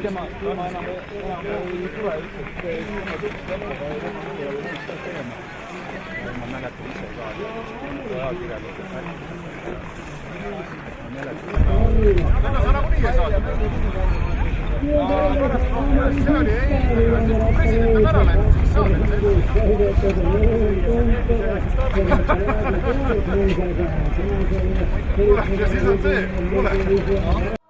tema enam ei tule ma mäletan ise ka ajakirjalikult sa nagunii ei saanud. See oli president on ära läinud, siis saanud. Ja siis on see.